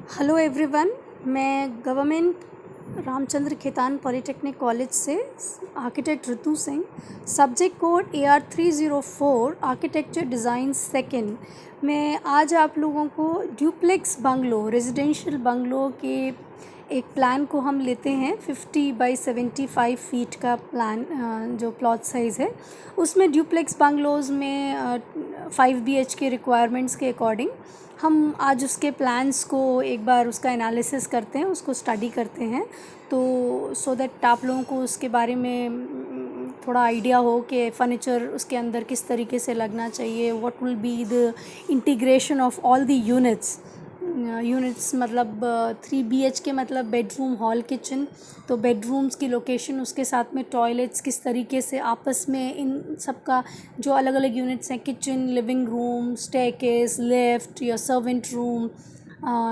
Hello everyone. मैं government Ramchandra Khetan polytechnic college से architect Ritu Singh. Subject code AR304 architecture design second. मैं आज आप लोगों को ड्यूप्लेक्स बंगलो रेजिडेंशियल बंगलो के एक प्लान को हम लेते हैं 50 बाई 75 फीट का प्लान। जो प्लॉट साइज़ है उसमें ड्यूप्लेक्स बंगलोज़ में 5 BH के रिक्वायरमेंट्स के अकॉर्डिंग हम आज उसके प्लान्स को एक बार उसका एनालिसिस करते हैं, उसको स्टडी करते हैं, तो सो दैट आप लोगों को उसके बारे में थोड़ा आइडिया हो कि फर्नीचर उसके अंदर किस तरीके से लगना चाहिए, what will be the integration of all the units मतलब 3 BH के मतलब बेडरूम हॉल किचन। तो बेडरूम्स की लोकेशन, उसके साथ में टॉयलेट्स किस तरीके से आपस में इन सब का जो अलग अलग यूनिट्स हैं, kitchen, living room, staircase, lift, your servant room,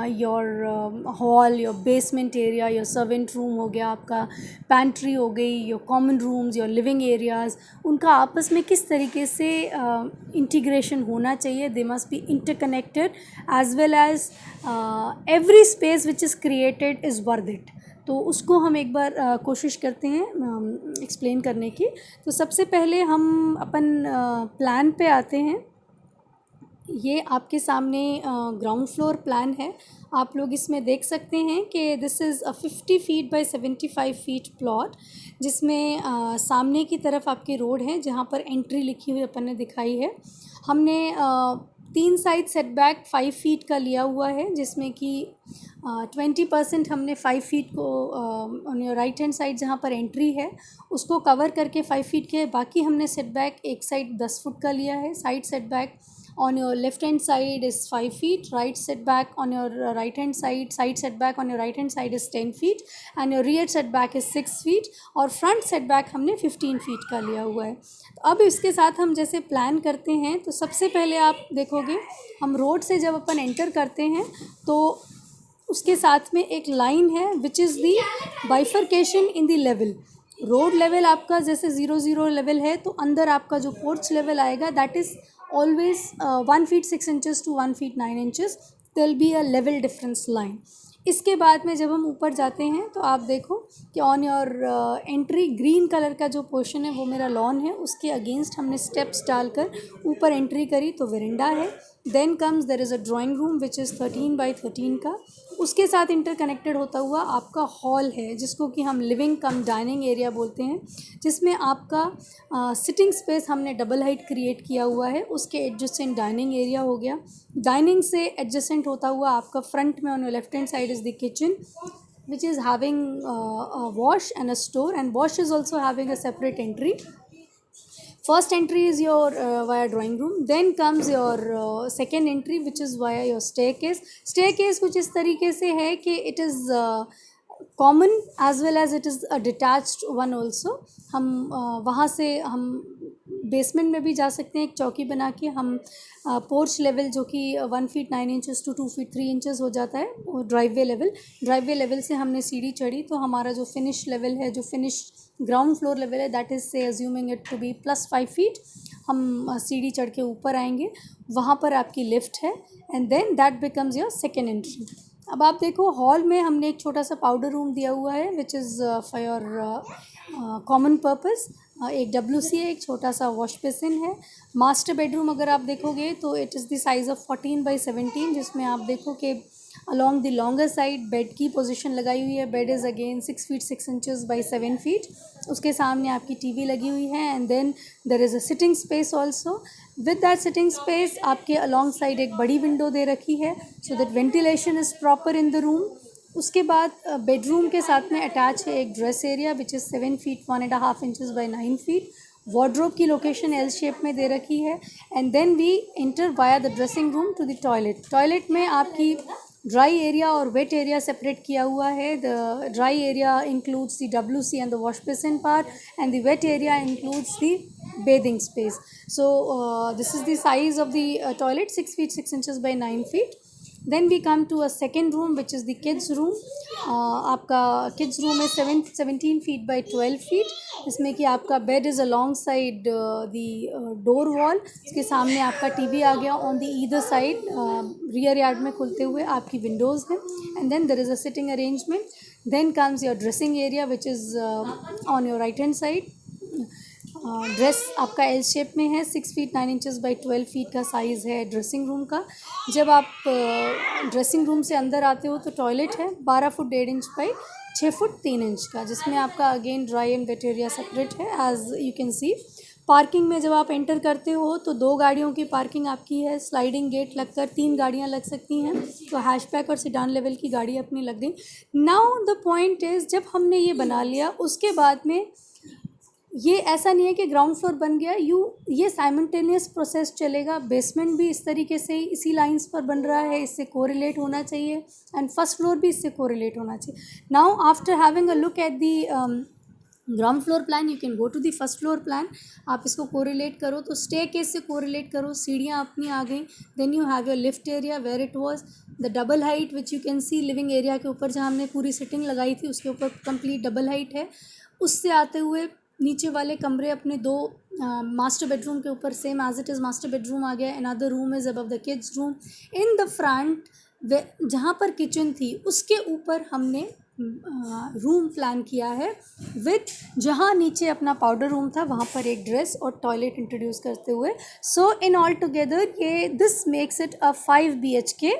your hall, your basement area, your servant room हो गया, आपका पैंट्री हो गई, your common rooms, your living areas, उनका आपस में किस तरीके से इंटीग्रेशन होना चाहिए। They must be interconnected as well as every space which is created is worth it. तो उसको हम एक बार कोशिश करते हैं एक्सप्लेन करने की। तो सबसे पहले हम अपन प्लान पे आते हैं। ये आपके सामने ग्राउंड फ्लोर प्लान है। आप लोग इसमें देख सकते हैं कि this is a 50 feet by 75 feet plot, जिसमें सामने की तरफ आपकी रोड है जहाँ पर एंट्री लिखी हुई अपन ने दिखाई है। हमने 3 साइड सेटबैक 5 फीट का लिया हुआ है, जिसमें कि 20% हमने 5 फीट को on your right hand side जहाँ पर एंट्री है उसको कवर करके 5 फीट के, बाकी हमने सेटबैक एक साइड 10 फुट का लिया है। Side setback on your left hand side is 5 feet, right setback on your right hand side setback on your right hand side is 10 feet and your rear setback is 6 feet और front setback हमने 15 feet का लिया हुआ है। तो अब इसके साथ हम जैसे प्लान करते हैं तो सबसे पहले आप देखोगे हम रोड से जब अपन एंटर करते हैं तो उसके साथ में एक लाइन है which is the bifurcation in the level. Road level आपका जैसे 0 लेवल है तो अंदर आपका जो पोर्च लेवल आएगा that is always 1 feet 6 inches to 1 feet 9 inches. there will be a level difference line. इसके बाद में जब हम ऊपर जाते हैं तो आप देखो कि on your entry green colour का जो पोर्शन है वो मेरा लॉन है, उसके अगेंस्ट हमने स्टेप्स डालकर ऊपर एंट्री करी तो वेरेंडा है। Then comes there is a drawing room which is 13 by 13 का। उसके साथ इंटरकनेक्टेड होता हुआ आपका हॉल है जिसको कि हम लिविंग कम डाइनिंग एरिया बोलते हैं, जिसमें आपका सिटिंग स्पेस हमने डबल हाइट क्रिएट किया हुआ है। उसके एडजेसेंट डाइनिंग एरिया हो गया। डाइनिंग से एडजेसेंट होता हुआ आपका फ्रंट में on your left hand side is the kitchen which is having a wash and a store, and wash is also having a separate entry. First entry is your via drawing room, then comes your second entry which is via your staircase कुछ इस तरीके से है कि it is common as well as it is a detached one also. हम वहाँ से हम बेसमेंट में भी जा सकते हैं, एक चौकी बना के हम पोर्च लेवल जो कि 1 feet 9 inches to 2 feet 3 inches हो जाता है, वो ड्राइववे लेवल से हमने सीढ़ी चढ़ी तो हमारा जो फिनिश लेवल है, जो फिनिश ग्राउंड फ्लोर लेवल है that is say assuming it to be +5 feet, हम सीढ़ी चढ़ के ऊपर आएंगे, वहाँ पर आपकी लिफ्ट है and then that becomes your second entry. अब आप देखो हॉल में हमने एक छोटा सा पाउडर रूम दिया हुआ है which is for your common purpose. एक WC है, एक छोटा सा वॉश बेसिन है। मास्टर बेडरूम अगर आप देखोगे तो it is the size of 14 by 17, जिसमें आप देखो कि along the longer side bed की पोजीशन लगाई हुई है। Bed is again 6 feet 6 inches by 7 feet। उसके सामने आपकी TV लगी हुई है and then there is a sitting space also. With that sitting space आपके अलॉन्ग साइड एक बड़ी विंडो दे रखी है so that ventilation is proper in the room. उसके बाद बेडरूम के साथ में अटैच है एक dress area which is 7 feet 1.5 inches by 9 feet। Wardrobe की लोकेशन L शेप में दे रखी है and then we enter via the dressing room to the toilet में आपकी ड्राई एरिया और वेट एरिया सेपरेट किया हुआ है। The dry area includes the WC and the wash basin part and the wait area includes the bathing space. So this is the size of the toilet, 6 feet 6 inches by 9 feet. Then we come to a second room which is the kids room. आपका kids room है 17 feet by 12 feet. इसमें कि आपका bed is along side the door wall. इसके सामने आपका TV आ गया on the either side, rear yard में खुलते हुए आपकी विंडोज़ हैं. And then there is a sitting arrangement. Then comes your dressing area which is on your right hand side. Dress आपका एल शेप में है. 6 फीट 9 इंचज़ बाई 12 फीट का size है ड्रेसिंग रूम का. जब आप ड्रेसिंग रूम से अंदर आते हो तो टॉयलेट है 12 foot 1.5 inch by 6 foot 3 inch का, जिसमें आपका again dry and wet area separate है as you can see. Parking में जब आप एंटर करते हो तो 2 गाड़ियों की पार्किंग आपकी है. स्लाइडिंग गेट लगकर 3 गाड़ियाँ लग सकती हैं. तो हैशबैक और सिडान लेवल की गाड़ी अपनी लग गई. नाउ द पॉइंट इज़, जब हमने ये बना लिया उसके बाद में ये ऐसा नहीं है कि ग्राउंड फ्लोर बन गया, ये साइमल्टेनियस प्रोसेस चलेगा. बेसमेंट भी इस तरीके से इसी लाइंस पर बन रहा है, इससे कोरिलेट होना चाहिए. एंड फर्स्ट फ्लोर भी इससे कोरिलेट होना चाहिए. Now after having a look at the ground floor plan you can go to the first floor plan. आप इसको कोरिलेट करो तो स्टेयरकेस से कोरिलेट करो. सीढ़ियाँ अपनी आ गई. Then you have your lift area where it was the double height which you can see. Living area के ऊपर जहाँ हमने पूरी सिटिंग लगाई थी उसके ऊपर कंप्लीट डबल हाइट है. उससे आते हुए नीचे वाले कमरे अपने 2 मास्टर बेडरूम के ऊपर same as it is master bedroom आ गया. Another room is above the kids room. In the front जहाँ पर किचन थी उसके ऊपर हमने रूम प्लान किया है विथ, जहाँ नीचे अपना पाउडर रूम था वहाँ पर एक ड्रेस और टॉयलेट इंट्रोड्यूस करते हुए. सो इन ऑल टुगेदर ये this makes it a 5 BHK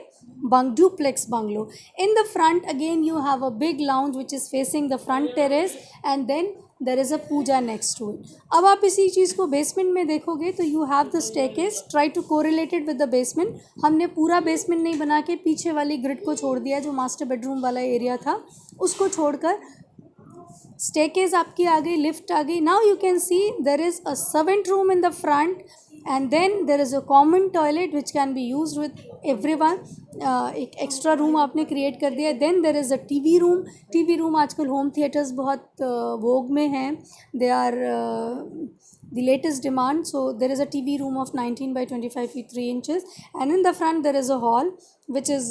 duplex bungalow. In the front again you have a big lounge which is facing the front terrace and then there is a puja next to it. अब आप इसी चीज़ को basement में देखोगे तो you have the staircase. Try to correlate it with the basement. हमने पूरा basement नहीं बना के पीछे वाली ग्रिड को छोड़ दिया जो मास्टर बेडरूम वाला एरिया था उसको छोड़कर स्टेयरकेस आपकी आ गई, लिफ्ट आ गई. Now you can see there is a servant room in the front and then there is a common toilet which can be use with everyone. एक एक्स्ट्रा रूम आपने क्रिएट कर दिया. Then there is a TV room. TV room आजकल home theatres बहुत vogue में हैं. They are the latest demand. So there is a TV room of 19 by 25 feet 3 inches, and in the front there is a hall which is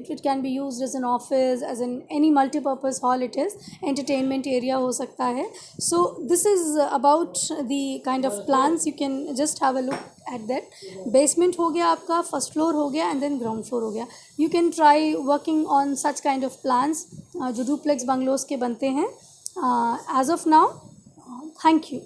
it can be used as an office, as in any multi-purpose hall. It is entertainment area हो सकता है. So this is about the kind of plans. You can just have a look at that. Basement हो गया आपका, first floor हो गया, and then ground floor हो गया. You can try working on such kind of plans जो duplex bungalows के बनते हैं. As of now, thank you.